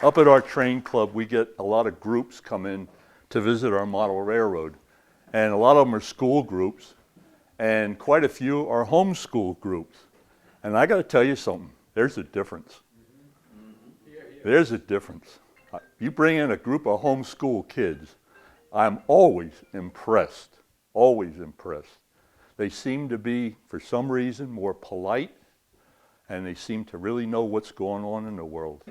Up at our train club, we get a lot of groups come in to visit our model railroad. And a lot of them are school groups, and quite a few are homeschool groups. And I got to tell you something, there's a difference. There's a difference. You bring in a group of homeschool kids, I'm always impressed, always impressed. They seem to be, for some reason, more polite, and they seem to really know what's going on in the world.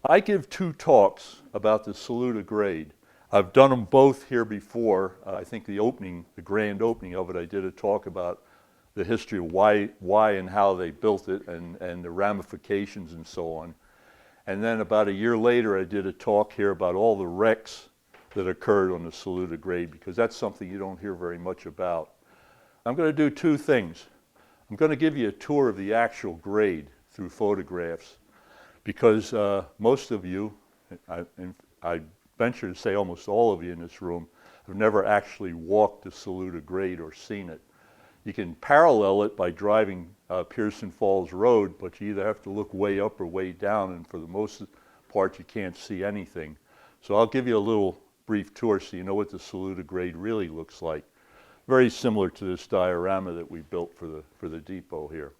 I give 2 talks about the Saluda Grade. I've done them both here before. I think the grand opening of it, I did a talk about the history of why and how they built it and the ramifications and so on. And then about a year later, I did a talk here about all the wrecks that occurred on the Saluda Grade, because that's something you don't hear very much about. I'm going to do 2 things. I'm going to give you a tour of the actual grade through photographs, because most of you, I venture to say almost all of you in this room, have never actually walked the Saluda Grade or seen it. You can parallel it by driving Pearson Falls Road, but you either have to look way up or way down, and for the most part you can't see anything. So I'll give you a little brief tour so you know what the Saluda Grade really looks like. Very similar to this diorama that we built for the depot here.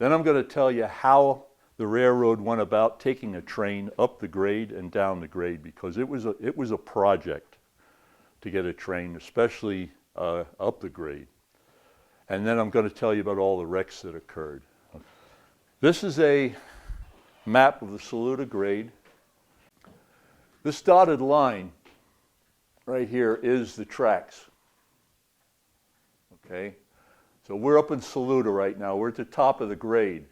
Then I'm going to tell you how the railroad went about taking a train up the grade and down the grade, because it was a project to get a train, especially up the grade. And then I'm going to tell you about all the wrecks that occurred. This is a map of the Saluda Grade. This dotted line right here is the tracks. Okay? So we're up in Saluda right now. We're at the top of the grade.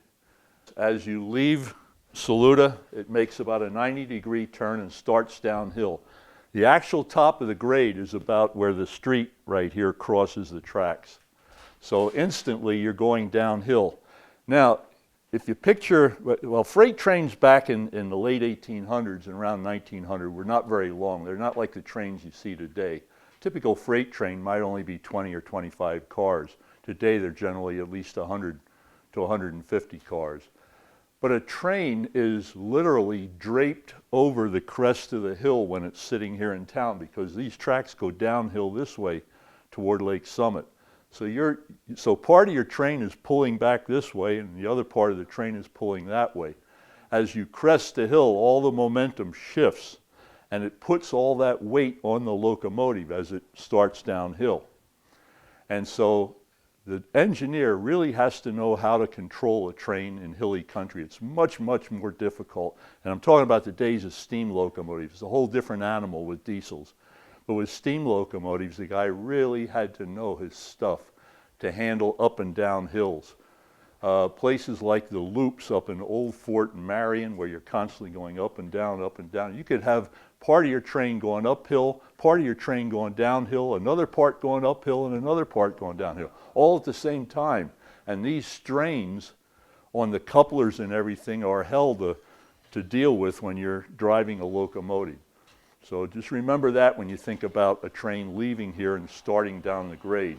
As you leave Saluda, it makes about a 90-degree turn and starts downhill. The actual top of the grade is about where the street right here crosses the tracks. So instantly you're going downhill. Now, if you picture, well, freight trains back in the late 1800s and around 1900 were not very long. They're not like the trains you see today. Typical freight train might only be 20 or 25 cars. Today they're generally at least 100 to 150 cars. But a train is literally draped over the crest of the hill when it's sitting here in town, because these tracks go downhill this way toward Lake Summit. So part of your train is pulling back this way, and the other part of the train is pulling that way. As you crest the hill, all the momentum shifts, and it puts all that weight on the locomotive as it starts downhill. And so the engineer really has to know how to control a train in hilly country. It's much, much more difficult. And I'm talking about the days of steam locomotives. It's a whole different animal with diesels. But with steam locomotives, the guy really had to know his stuff to handle up and down hills. Places like the loops up in Old Fort and Marion, where you're constantly going up and down, up and down. You could have part of your train going uphill, part of your train going downhill, another part going uphill, and another part going downhill, all at the same time. And these strains on the couplers and everything are hell to deal with when you're driving a locomotive. So just remember that when you think about a train leaving here and starting down the grade.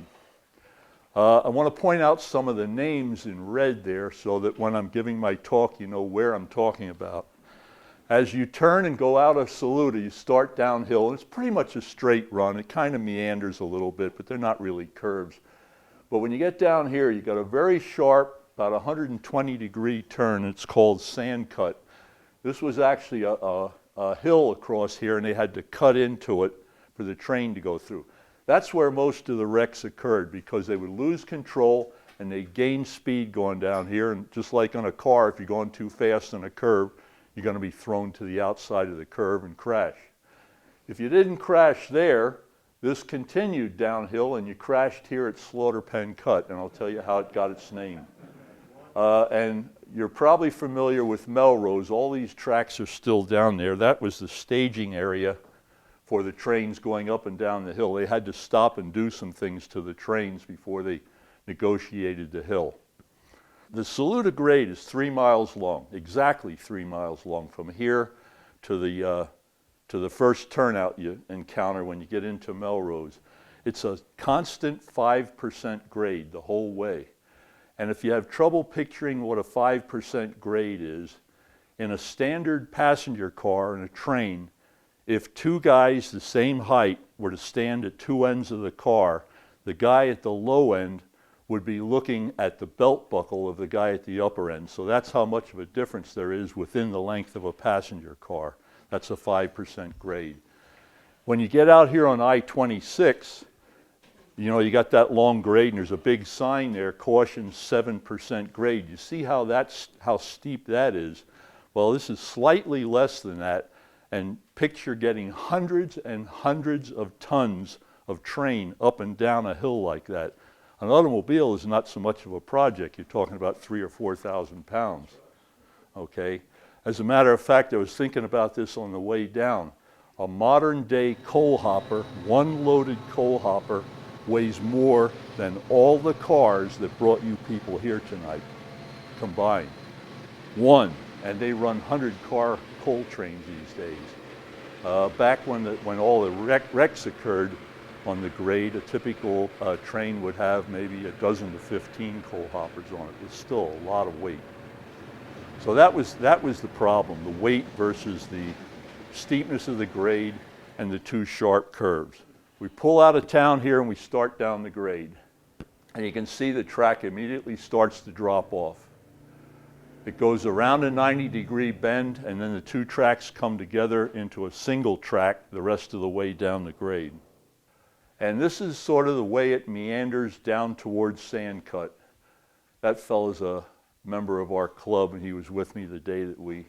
I want to point out some of the names in red there so that when I'm giving my talk, you know where I'm talking about. As you turn and go out of Saluda, you start downhill, and it's pretty much a straight run. It kind of meanders a little bit, but they're not really curves. But when you get down here, you've got a very sharp, about 120-degree turn. It's called Sand Cut. This was actually a hill across here, and they had to cut into it for the train to go through. That's where most of the wrecks occurred, because they would lose control and they gain speed going down here. And just like on a car, if you're going too fast on a curve, you're going to be thrown to the outside of the curve and crash. If you didn't crash there, this continued downhill and you crashed here at Slaughter Pen Cut, and I'll tell you how it got its name. And you're probably familiar with Melrose. All these tracks are still down there. That was the staging area for the trains going up and down the hill. They had to stop and do some things to the trains before they negotiated the hill. The Saluda Grade is 3 miles long, exactly 3 miles long, from here to the first turnout you encounter when you get into Melrose. It's a constant 5% grade the whole way. And if you have trouble picturing what a 5% grade is, in a standard passenger car and a train, if two guys the same height were to stand at two ends of the car, the guy at the low end would be looking at the belt buckle of the guy at the upper end. So that's how much of a difference there is within the length of a passenger car. That's a 5% grade. When you get out here on I-26, you know, you got that long grade and there's a big sign there, caution 7% grade. You see how steep that is? Well, this is slightly less than that, and picture getting hundreds and hundreds of tons of train up and down a hill like that. An automobile is not so much of a project. You're talking about 3,000 or 4,000 pounds, okay? As a matter of fact, I was thinking about this on the way down. A modern day coal hopper, one loaded coal hopper, weighs more than all the cars that brought you people here tonight combined. One, and they run 100-car coal trains these days. Back when all the wrecks occurred on the grade, a typical train would have maybe a dozen to 15 coal hoppers on it. It's still a lot of weight. So that was the problem, the weight versus the steepness of the grade and the two sharp curves. We pull out of town here and we start down the grade. And you can see the track immediately starts to drop off. It goes around a 90-degree bend, and then the two tracks come together into a single track the rest of the way down the grade. And this is sort of the way it meanders down towards Sandcut. That fellow's a member of our club, and he was with me the day that we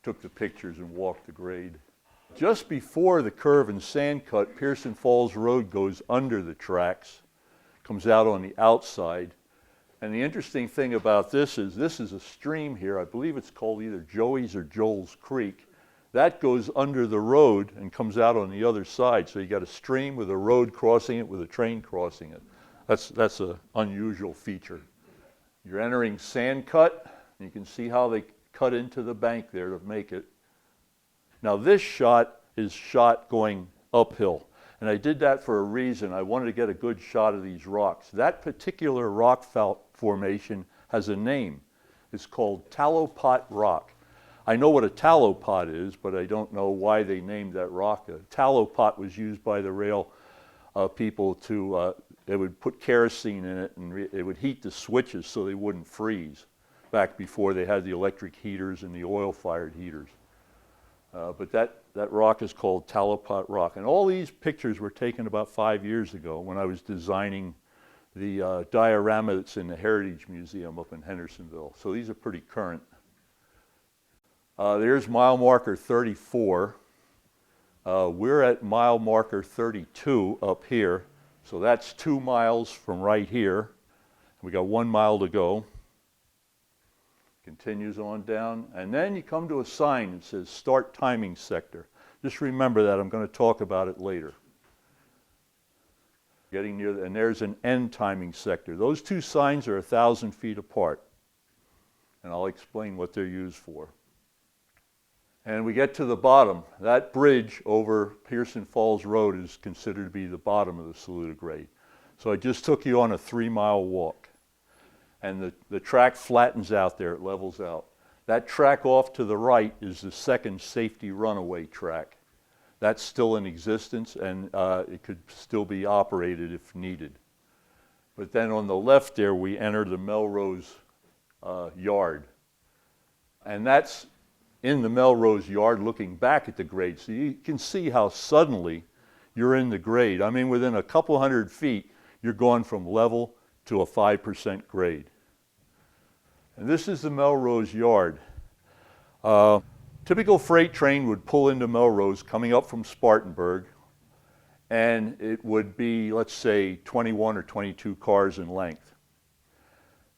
took the pictures and walked the grade. Just before the curve in Sandcut, Pearson Falls Road goes under the tracks, comes out on the outside. And the interesting thing about this is a stream here. I believe it's called either Joey's or Joel's Creek. That goes under the road and comes out on the other side. So you got a stream with a road crossing it with a train crossing it. That's an unusual feature. You're entering Sandcut. You can see how they cut into the bank there to make it. Now this shot is shot going uphill. And I did that for a reason. I wanted to get a good shot of these rocks. That particular rock formation has a name. It's called Tallow Pot Rock. I know what a tallow pot is, but I don't know why they named that rock. A tallow pot was used by the rail people to, they would put kerosene in it and it would heat the switches so they wouldn't freeze, back before they had the electric heaters and the oil-fired heaters. But that rock is called Tallow Pot Rock. And all these pictures were taken about 5 years ago when I was designing the diorama that's in the Heritage Museum up in Hendersonville. So these are pretty current. There's mile marker 34. We're at mile marker 32 up here. So that's 2 miles from right here. We got 1 mile to go. Continues on down, and then you come to a sign that says Start Timing Sector. Just remember that. I'm going to talk about it later. Getting near, and there's an End Timing Sector. Those two signs are 1,000 feet apart, and I'll explain what they're used for. And we get to the bottom. That bridge over Pearson Falls Road is considered to be the bottom of the Saluda Grade. So I just took you on a 3-mile walk. And the track flattens out there, it levels out. That track off to the right is the second safety runaway track. That's still in existence, and it could still be operated if needed. But then on the left there, we enter the Melrose yard. And that's in the Melrose yard looking back at the grade. So you can see how suddenly you're in the grade. I mean, within a couple hundred feet, you're going from level to a 5% grade. And this is the Melrose yard. Typical freight train would pull into Melrose coming up from Spartanburg, and it would be, let's say, 21 or 22 cars in length.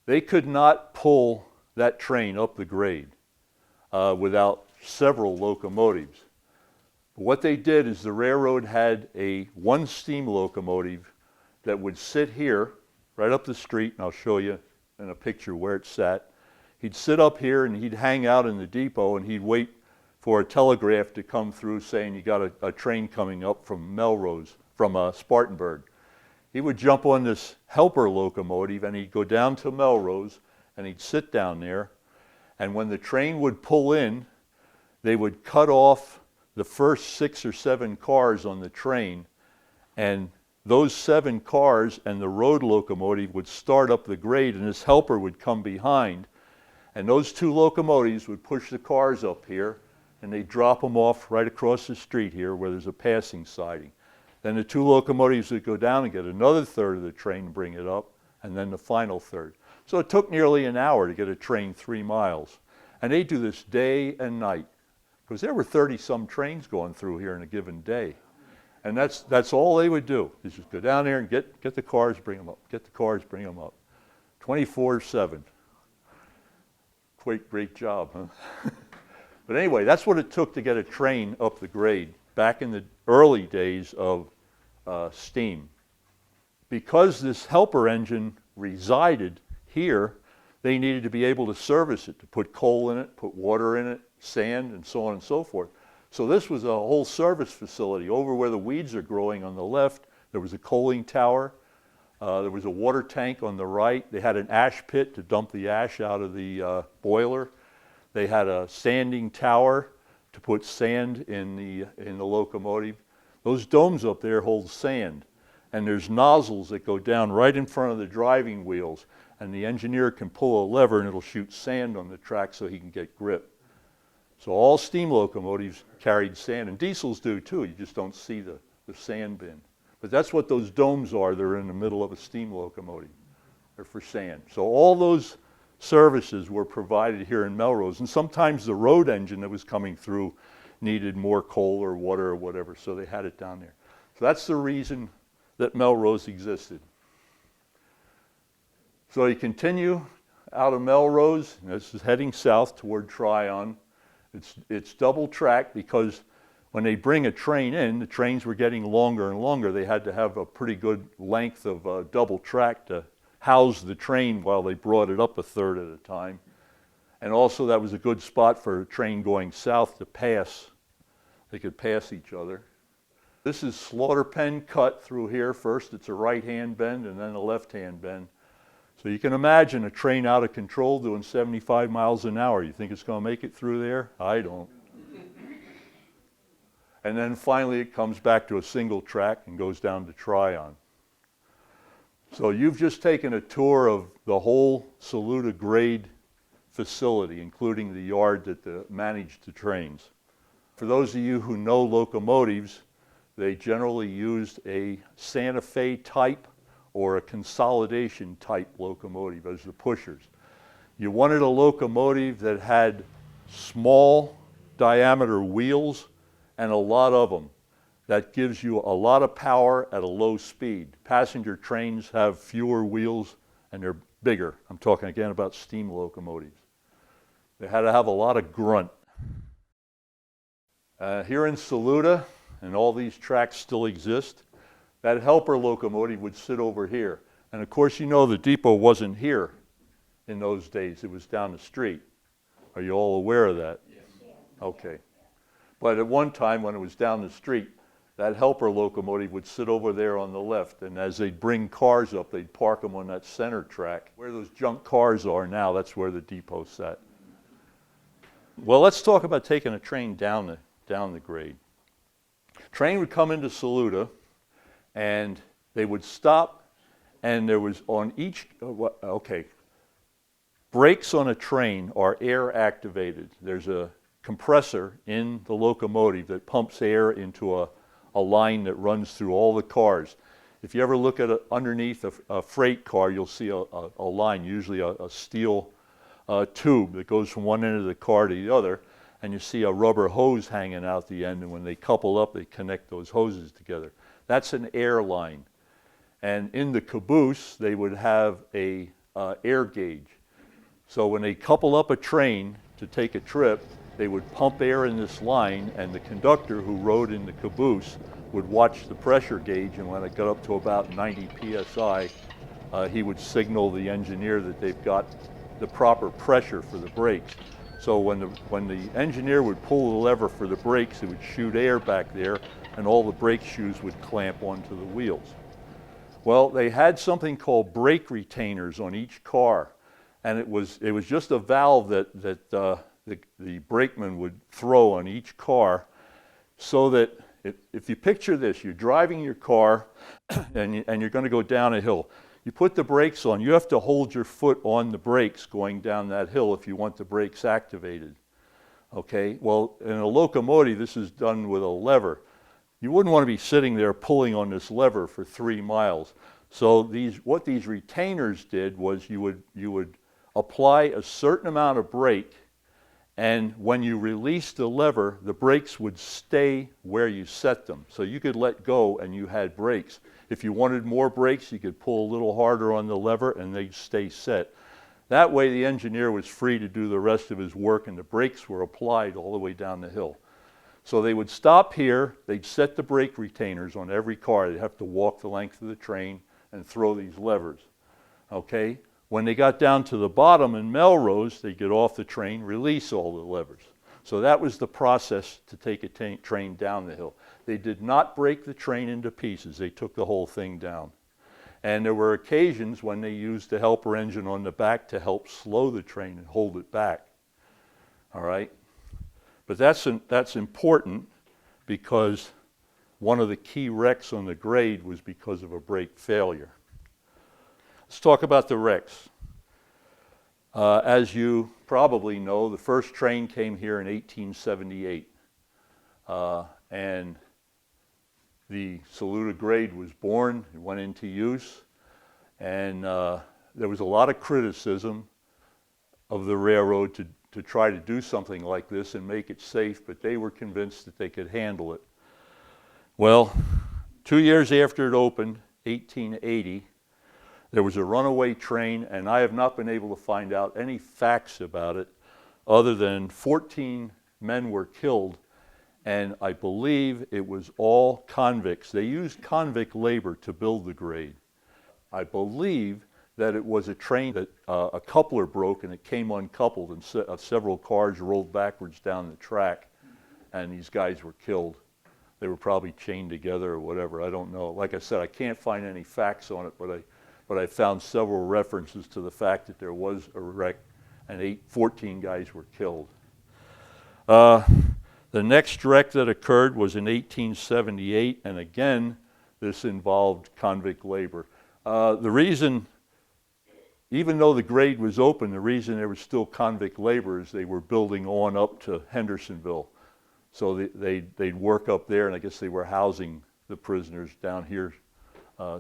They could not pull that train up the grade without several locomotives. But what they did is the railroad had one steam locomotive that would sit here right up the street, and I'll show you in a picture where it sat. He'd sit up here and he'd hang out in the depot and he'd wait for a telegraph to come through saying you got a train coming up from Melrose, from Spartanburg. He would jump on this helper locomotive and he'd go down to Melrose and he'd sit down there, and when the train would pull in, they would cut off the first 6 or 7 cars on the train, and those 7 cars and the road locomotive would start up the grade, and this helper would come behind, and those 2 locomotives would push the cars up here, and they'd drop them off right across the street here where there's a passing siding. Then the 2 locomotives would go down and get another third of the train and bring it up, and then the final third. So it took nearly an hour to get a train 3 miles. And they do this day and night, because there were 30-some trains going through here in a given day. And that's all they would do, is just go down there and get the cars, bring them up, get the cars, bring them up. 24/7. Great job, huh? But anyway, that's what it took to get a train up the grade back in the early days of steam. Because this helper engine resided here, they needed to be able to service it, to put coal in it, put water in it, sand, and so on and so forth. So this was a whole service facility. Over where the weeds are growing on the left, there was a coaling tower. There was a water tank on the right. They had an ash pit to dump the ash out of the boiler. They had a sanding tower to put sand in the locomotive. Those domes up there hold sand, and there's nozzles that go down right in front of the driving wheels, and the engineer can pull a lever and it'll shoot sand on the track so he can get grip. So all steam locomotives carried sand, and diesels do too. You just don't see the sand bin. But that's what those domes are. They're in the middle of a steam locomotive. They're for sand. So all those services were provided here in Melrose, and sometimes the road engine that was coming through needed more coal or water or whatever, so they had it down there. So that's the reason that Melrose existed. So you continue out of Melrose, and this is heading south toward Tryon. It's double track because when they bring a train in, the trains were getting longer and longer. They had to have a pretty good length of double track to house the train while they brought it up a third at a time. And also that was a good spot for a train going south to pass. They could pass each other. This is Slaughter Pen Cut through here. First it's a right-hand bend and then a left-hand bend. So you can imagine a train out of control doing 75 miles an hour. You think it's going to make it through there? I don't. And then finally it comes back to a single track and goes down to Tryon. So you've just taken a tour of the whole Saluda Grade facility, including the yard that managed the trains. For those of you who know locomotives, they generally used a Santa Fe type or a consolidation type locomotive as the pushers. You wanted a locomotive that had small diameter wheels and a lot of them. That gives you a lot of power at a low speed. Passenger trains have fewer wheels and they're bigger. I'm talking again about steam locomotives. They had to have a lot of grunt. Here in Saluda, and all these tracks still exist, that helper locomotive would sit over here. And of course, you know the depot wasn't here in those days. It was down the street. Are you all aware of that? Yes. Okay. But at one time when it was down the street, that helper locomotive would sit over there on the left, and as they'd bring cars up, they'd park them on that center track. Where those junk cars are now, that's where the depot sat. Well, let's talk about taking a train down the grade. Train would come into Saluda, and they would stop, and there was on each, brakes on a train are air activated. There's a compressor in the locomotive that pumps air into a line that runs through all the cars. If you ever look at underneath a freight car, you'll see a line, usually a steel tube that goes from one end of the car to the other, and you see a rubber hose hanging out the end, and when they couple up, they connect those hoses together. That's an air line. And in the caboose, they would have a air gauge. So when they couple up a train to take a trip, they would pump air in this line, and the conductor who rode in the caboose would watch the pressure gauge, and when it got up to about 90 psi, he would signal the engineer that they've got the proper pressure for the brakes. So when the engineer would pull the lever for the brakes, it would shoot air back there, and all the brake shoes would clamp onto the wheels. Well, they had something called brake retainers on each car, and it was just a valve that the brakeman would throw on each car, so that if you picture this, you're driving your car and you're going to go down a hill. You put the brakes on. You have to hold your foot on the brakes going down that hill if you want the brakes activated. Okay? Well, in a locomotive, this is done with a lever. You wouldn't want to be sitting there pulling on this lever for 3 miles. So what these retainers did was you would apply a certain amount of brake, and when you released the lever, the brakes would stay where you set them. So you could let go and you had brakes. If you wanted more brakes, you could pull a little harder on the lever and they'd stay set. That way the engineer was free to do the rest of his work, and the brakes were applied all the way down the hill. So they would stop here, they'd set the brake retainers on every car. They'd have to walk the length of the train and throw these levers. Okay? When they got down to the bottom in Melrose, they'd get off the train, release all the levers. So that was the process to take a train down the hill. They did not break the train into pieces. They took the whole thing down. And there were occasions when they used the helper engine on the back to help slow the train and hold it back. All right? But that's important, because one of the key wrecks on the grade was because of a brake failure. Let's talk about the wrecks. As you probably know, the first train came here in 1878. And the Saluda Grade was born, it went into use, and there was a lot of criticism of the railroad to try to do something like this and make it safe, but they were convinced that they could handle it. Well, 2 years after it opened, 1880, there was a runaway train, and I have not been able to find out any facts about it other than 14 men were killed, and I believe it was all convicts. They used convict labor to build the grade. I believe that it was a train that a coupler broke and it came uncoupled, and several cars rolled backwards down the track, and these guys were killed. They were probably chained together or whatever, I don't know. Like I said, I can't find any facts on it, but I found several references to the fact that there was a wreck and 14 guys were killed. The next wreck that occurred was in 1878, and again, this involved convict labor. The reason, even though the grade was open, the reason there was still convict labor is they were building on up to Hendersonville. So they'd work up there, and I guess they were housing the prisoners down here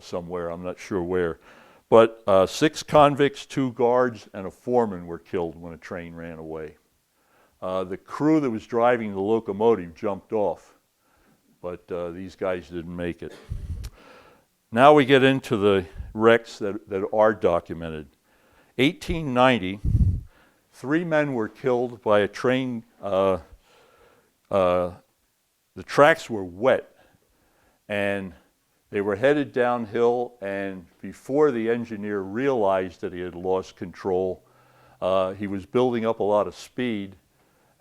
somewhere, I'm not sure where. But 6 convicts, 2 guards, and a foreman were killed when a train ran away. The crew that was driving the locomotive jumped off, but these guys didn't make it. Now we get into the wrecks that are documented. 1890, 3 men were killed by a train. The tracks were wet, and they were headed downhill, and before the engineer realized that he had lost control, he was building up a lot of speed.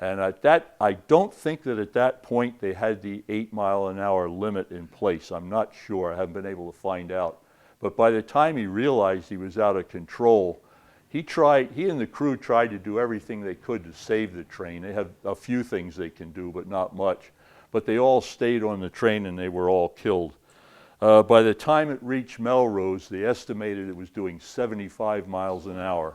And I don't think that at that point they had the 8-mile-an-hour limit in place. I'm not sure. I haven't been able to find out. But by the time he realized he was out of control, he and the crew tried to do everything they could to save the train. They have a few things they can do, but not much. But they all stayed on the train, and they were all killed. By the time it reached Melrose, they estimated it was doing 75 miles an hour.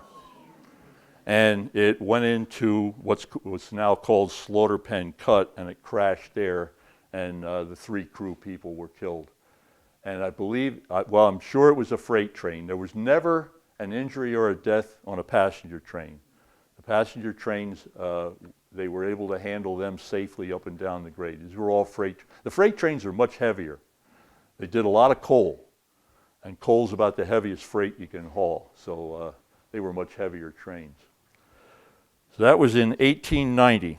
And it went into what's now called Slaughter Pen Cut, and it crashed there, and the 3 crew people were killed. And I believe, well, I'm sure it was a freight train. There was never an injury or a death on a passenger train. The passenger trains, they were able to handle them safely up and down the grade. These were all freight. The freight trains are much heavier. They did a lot of coal, and coal's about the heaviest freight you can haul. So they were much heavier trains. So that was in 1890.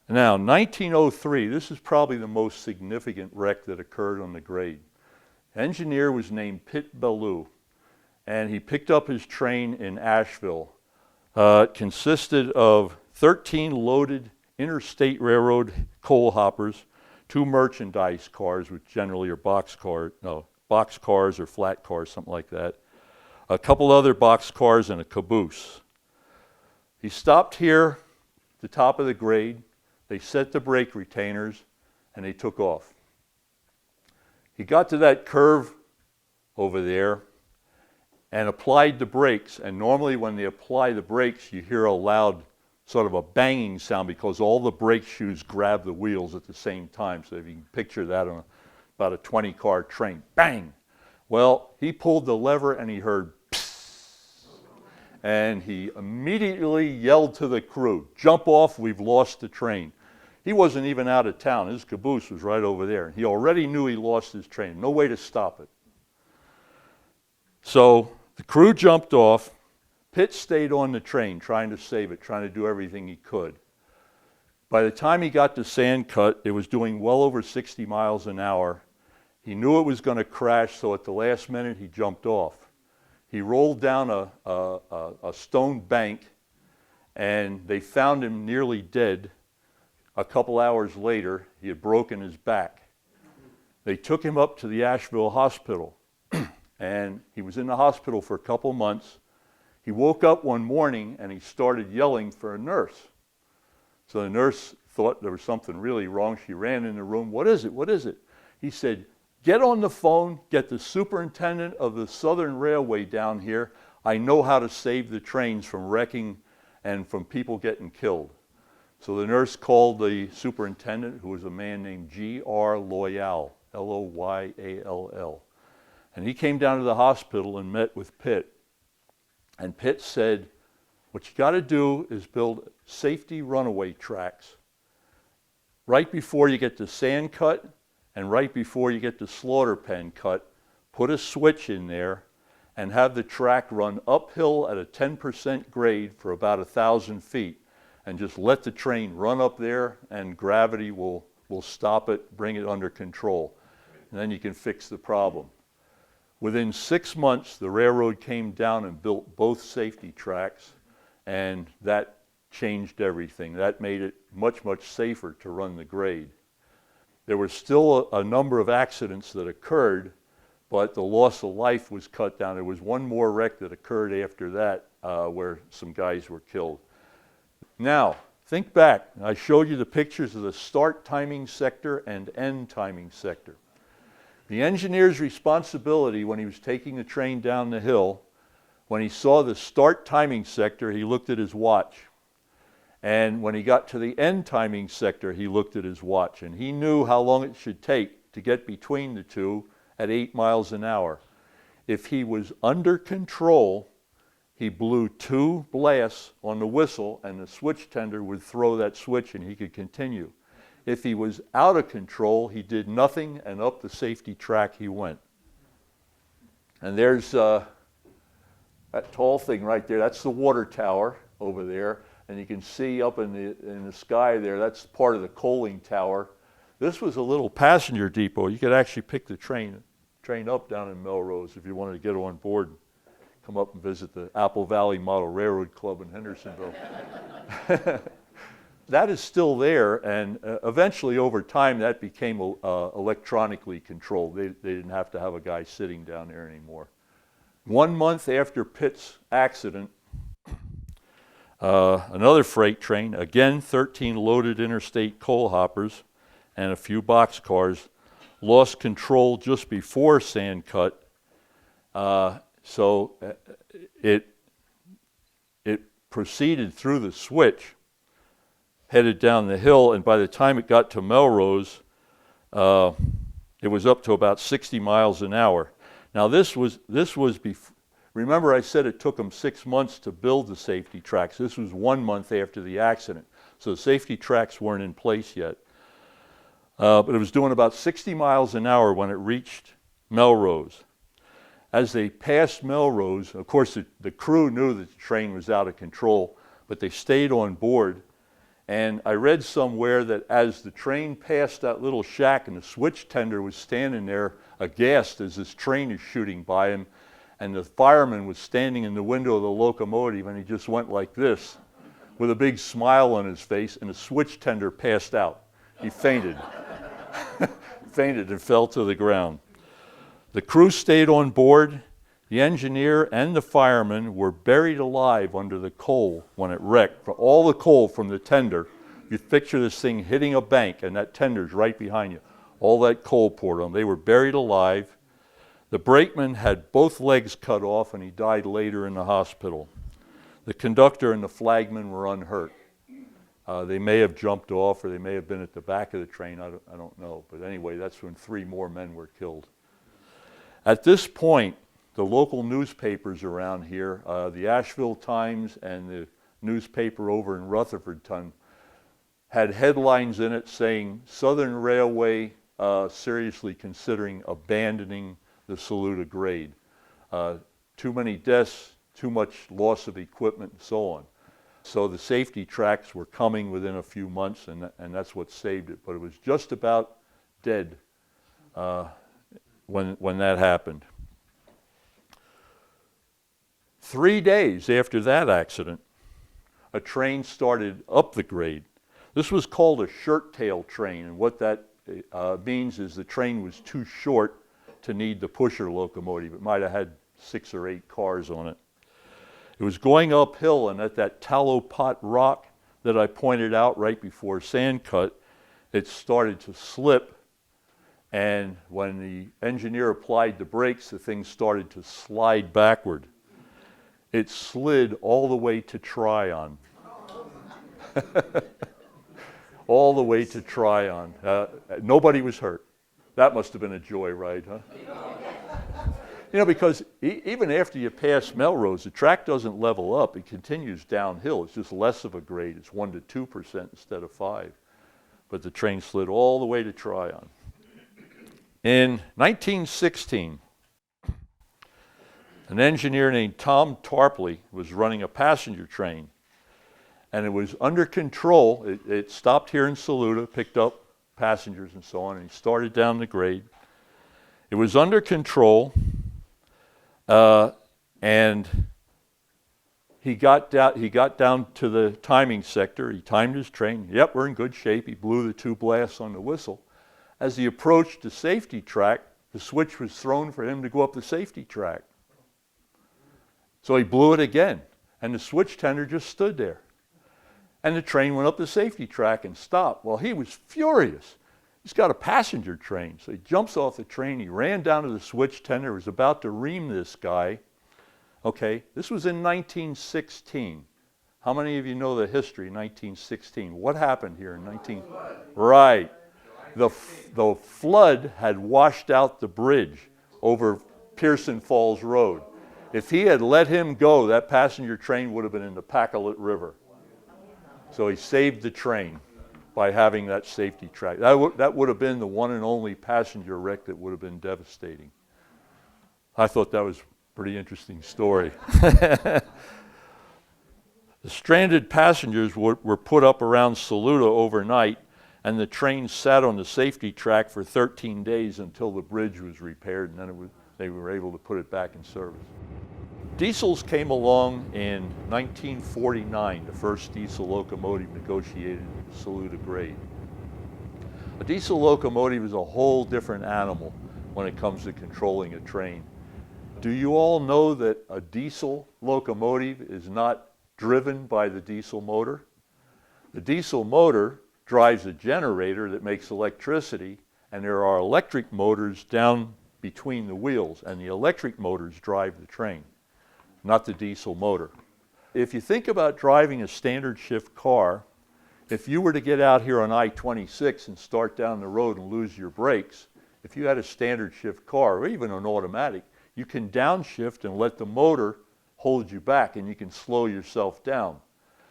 Now, 1903, this is probably the most significant wreck that occurred on the grade. Engineer was named Pitt Ballou, and he picked up his train in Asheville. It consisted of 13 loaded interstate railroad coal hoppers, 2 merchandise cars, which generally are box cars or flat cars, something like that, a couple other boxcars, and a caboose. He stopped here, the top of the grade. They set the brake retainers, and they took off. He got to that curve over there and applied the brakes. And normally when they apply the brakes, you hear a loud sort of a banging sound because all the brake shoes grab the wheels at the same time. So if you can picture that on about a 20-car train, bang! Well, he pulled the lever and he heard psst, and he immediately yelled to the crew, "Jump off, we've lost the train." He wasn't even out of town. His caboose was right over there. He already knew he lost his train. No way to stop it. So the crew jumped off. Pitt stayed on the train trying to save it, trying to do everything he could. By the time he got to Sandcut, it was doing well over 60 miles an hour. He knew it was going to crash, so at the last minute he jumped off. He rolled down a stone bank, and they found him nearly dead. A couple hours later, he had broken his back. They took him up to the Asheville hospital, and he was in the hospital for a couple months. He woke up one morning and he started yelling for a nurse. So the nurse thought there was something really wrong. She ran in the room. "What is it? What is it?" He said, "Get on the phone, get the superintendent of the Southern Railway down here. I know how to save the trains from wrecking and from people getting killed." So the nurse called the superintendent, who was a man named G.R. Loyal, Loyall. And he came down to the hospital and met with Pitt. And Pitt said, "What you got to do is build safety runaway tracks. Right before you get to Sandcut and right before you get to Slaughter Pen Cut, put a switch in there and have the track run uphill at a 10% grade for about 1,000 feet. And just let the train run up there and gravity will stop it, bring it under control. And then you can fix the problem." Within 6 months, the railroad came down and built both safety tracks, and that changed everything. That made it much, much safer to run the grade. There were still a number of accidents that occurred, but the loss of life was cut down. There was one more wreck that occurred after that where some guys were killed. Now, think back. I showed you the pictures of the start timing sector and end timing sector. The engineer's responsibility when he was taking the train down the hill, when he saw the start timing sector, he looked at his watch. And when he got to the end timing sector, he looked at his watch. And he knew how long it should take to get between the two at 8 miles an hour. If he was under control, he blew 2 blasts on the whistle, and the switch tender would throw that switch and he could continue. If he was out of control, he did nothing, and up the safety track he went. And there's that tall thing right there. That's the water tower over there. And you can see up in the sky there, that's part of the coaling tower. This was a little passenger depot. You could actually pick the train up down in Melrose if you wanted to get on board. Come up and visit the Apple Valley Model Railroad Club in Hendersonville. That is still there, and eventually over time that became electronically controlled. They didn't have to have a guy sitting down there anymore. 1 month after Pitt's accident, another freight train, again 13 loaded interstate coal hoppers and a few boxcars, lost control just before Sandcut. So it proceeded through the switch, headed down the hill, and by the time it got to Melrose, it was up to about 60 miles an hour. Now this was before. Remember I said it took them 6 months to build the safety tracks. This was 1 month after the accident. So the safety tracks weren't in place yet. But it was doing about 60 miles an hour when it reached Melrose. As they passed Melrose, of course the crew knew that the train was out of control, but they stayed on board. And I read somewhere that as the train passed that little shack and the switch tender was standing there aghast as this train is shooting by him, and the fireman was standing in the window of the locomotive, and he just went like this with a big smile on his face, and the switch tender passed out. He fainted. Fainted and fell to the ground. The crew stayed on board. The engineer and the fireman were buried alive under the coal when it wrecked. For all the coal from the tender, you picture this thing hitting a bank and that tender's right behind you. All that coal poured on them. They were buried alive. The brakeman had both legs cut off and he died later in the hospital. The conductor and the flagman were unhurt. They may have jumped off or they may have been at the back of the train. I don't know. But anyway, that's when 3 more men were killed. At this point, the local newspapers around here, the Asheville Times and the newspaper over in Rutherfordton, had headlines in it saying, Southern Railway seriously considering abandoning the Saluda Grade. Too many deaths, too much loss of equipment, and so on. So the safety tracks were coming within a few months, and that's what saved it. But it was just about dead when that happened. 3 days after that accident, a train started up the grade. This was called a shirt tail train, and what that means is the train was too short to need the pusher locomotive. It might have had 6 or 8 cars on it. It was going uphill, and at that tallow pot rock that I pointed out right before sand cut, it started to slip, and when the engineer applied the brakes, the thing started to slide backward. It slid all the way to Tryon. All the way to Tryon. Nobody was hurt. That must have been a joyride, huh? You know, because even after you pass Melrose, the track doesn't level up. It continues downhill. It's just less of a grade. It's 1% to 2% instead of 5%. But the train slid all the way to Tryon. In 1916, an engineer named Tom Tarpley was running a passenger train, and it was under control. It stopped here in Saluda, picked up passengers and so on, and he started down the grade. It was under control, and he got down to the timing sector. He timed his train. Yep, we're in good shape. He blew the 2 blasts on the whistle. As he approached the safety track, the switch was thrown for him to go up the safety track. So he blew it again, and the switch tender just stood there. And the train went up the safety track and stopped. Well, he was furious. He's got a passenger train. So he jumps off the train. He ran down to the switch tender, was about to ream this guy. Okay, this was in 1916. How many of you know the history of 1916? What happened here in 19... Right. The flood had washed out the bridge over Pearson Falls Road. If he had let him go, that passenger train would have been in the Pacolet River. So he saved the train by having that safety track. That would have been the one and only passenger wreck that would have been devastating. I thought that was a pretty interesting story. The stranded passengers were put up around Saluda overnight, and the train sat on the safety track for 13 days until the bridge was repaired, and then they were able to put it back in service. Diesels came along in 1949, the first diesel locomotive negotiated at Saluda Grade. A diesel locomotive is a whole different animal when it comes to controlling a train. Do you all know that a diesel locomotive is not driven by the diesel motor? The diesel motor drives a generator that makes electricity, and there are electric motors down between the wheels, and the electric motors drive the train, not the diesel motor. If you think about driving a standard shift car, if you were to get out here on I-26 and start down the road and lose your brakes, if you had a standard shift car, or even an automatic, you can downshift and let the motor hold you back, and you can slow yourself down.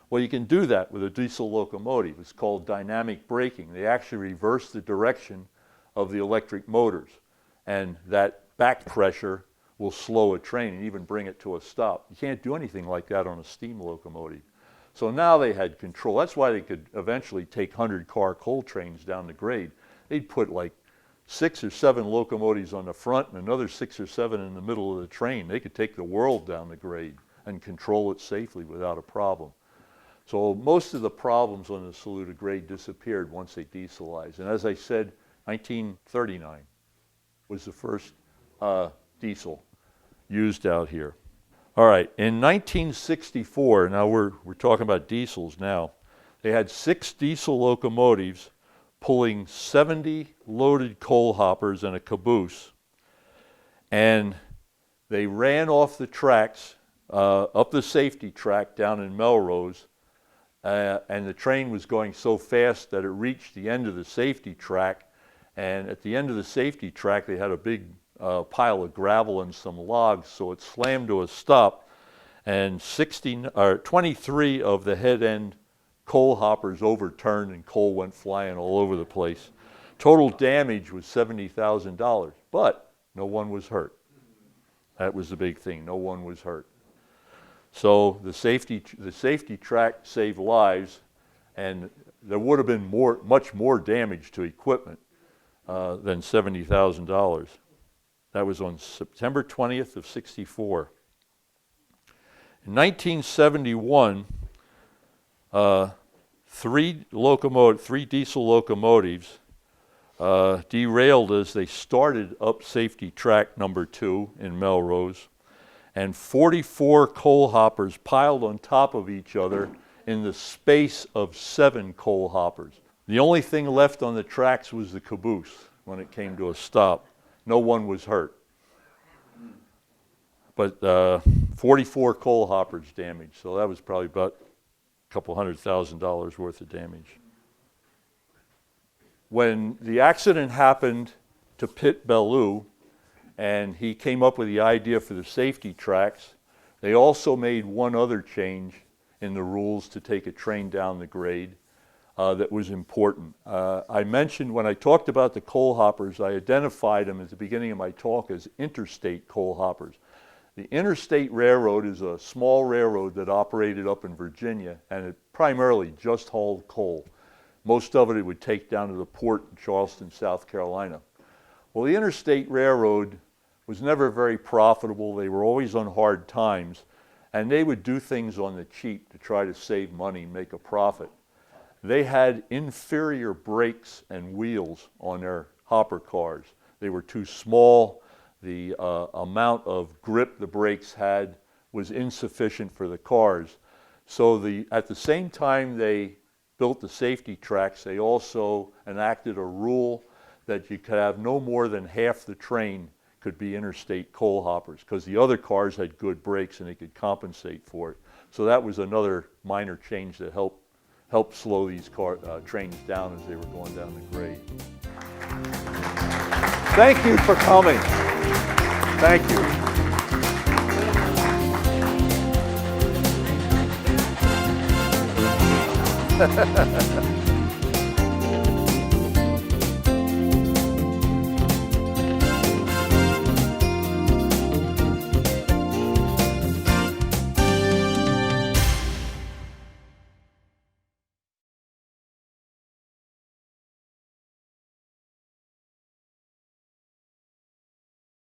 Well, you can do that with a diesel locomotive. It's called dynamic braking. They actually reverse the direction of the electric motors, and that back pressure will slow a train and even bring it to a stop. You can't do anything like that on a steam locomotive. So now they had control. That's why they could eventually take 100-car coal trains down the grade. They'd put like 6 or 7 locomotives on the front and another 6 or 7 in the middle of the train. They could take the world down the grade and control it safely without a problem. So most of the problems on the Saluda Grade disappeared once they dieselized. And as I said, 1939 was the first diesel. used out here. All right, in 1964, now we're talking about diesels now, they had 6 diesel locomotives pulling 70 loaded coal hoppers and a caboose, and they ran off the tracks, up the safety track down in Melrose, and the train was going so fast that it reached the end of the safety track, and at the end of the safety track they had a big pile of gravel and some logs, so it slammed to a stop, and 23 of the head end coal hoppers overturned and coal went flying all over the place. Total damage was $70,000, but no one was hurt. That was the big thing, no one was hurt. So the safety track saved lives, and there would have been much more damage to equipment than $70,000. That was on September 20th of '64. In 1971, 3 diesel locomotives derailed as they started up safety track number 2 in Melrose, and 44 coal hoppers piled on top of each other in the space of 7 coal hoppers. The only thing left on the tracks was the caboose when it came to a stop. No one was hurt. But 44 coal hoppers damaged, so that was probably about a couple $100,000 worth of damage. When the accident happened to Pitt Ballou, and he came up with the idea for the safety tracks, they also made one other change in the rules to take a train down the grade that was important. I mentioned when I talked about the coal hoppers, I identified them at the beginning of my talk as interstate coal hoppers. The Interstate Railroad is a small railroad that operated up in Virginia, and it primarily just hauled coal. Most of it would take down to the port in Charleston, South Carolina. Well, the Interstate Railroad was never very profitable. They were always on hard times, and they would do things on the cheap to try to save money, make a profit. They had inferior brakes and wheels on their hopper cars. They were too small. The amount of grip the brakes had was insufficient for the cars. So at the same time they built the safety tracks, they also enacted a rule that you could have no more than half the train could be interstate coal hoppers, because the other cars had good brakes and they could compensate for it. So that was another minor change that helped slow these trains down as they were going down the grade. Thank you for coming. Thank you.